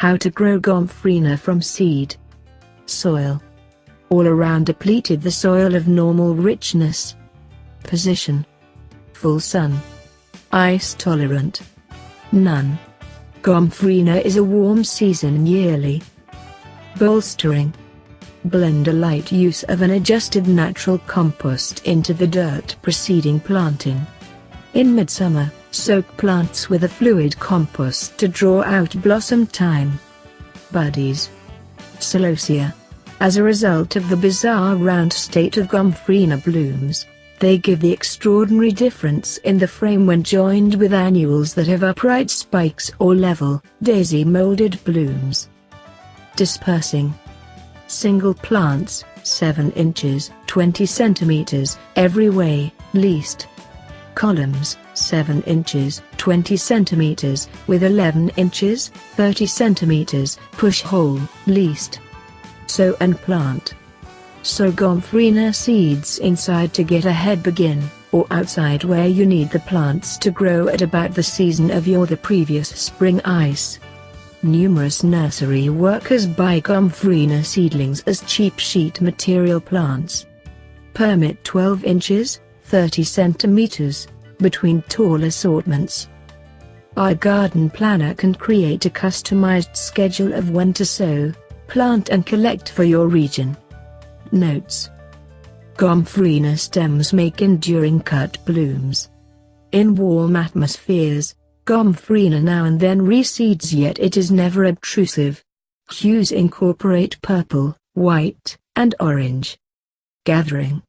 How to grow Gomphrena from seed. Soil. All around depleted the soil of normal richness. Position. Full sun. Ice tolerant. None. Gomphrena is a warm season yearly. Bolstering. Blend a light use of an adjusted natural compost into the dirt preceding planting. In midsummer, soak plants with a fluid compost to draw out blossom time. Buddies. Celosia. As a result of the bizarre round state of Gomphrena blooms, they give the extraordinary difference in the frame when joined with annuals that have upright spikes or level, daisy-molded blooms. Dispersing. Single plants, 7 inches, 20 centimeters, every way, least. Columns, 7 inches, 20 centimeters, with 11 inches, 30 centimeters, push hole, least. Sow and plant. Sow Gomphrena seeds inside to get ahead begin, or outside where you need the plants to grow at about the season of the previous spring ice. Numerous nursery workers buy Gomphrena seedlings as cheap sheet material plants. Permit 12 inches, 30 centimeters, between tall assortments. Our garden planner can create a customized schedule of when to sow, plant and collect for your region. Notes. Gomphrena stems make enduring cut blooms. In warm atmospheres, Gomphrena now and then reseeds, yet it is never obtrusive. Hues incorporate purple, white, and orange. Gathering.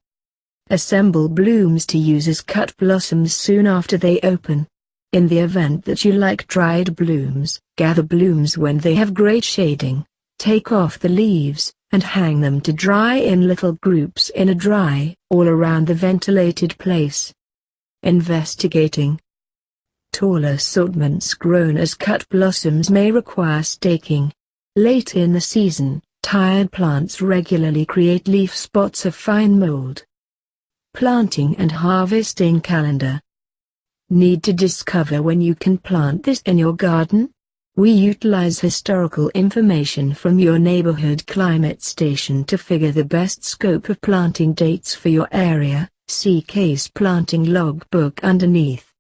Assemble blooms to use as cut blossoms soon after they open. In the event that you like dried blooms, gather blooms when they have great shading, take off the leaves, and hang them to dry in little groups in a dry, all around the ventilated place. Investigating. Tall assortments grown as cut blossoms may require staking. Late in the season, tired plants regularly create leaf spots of fine mold. Planting and harvesting calendar. Need to discover when you can plant this in your garden? We utilize historical information from your neighborhood climate station to figure the best scope of planting dates for your area. See case planting logbook underneath.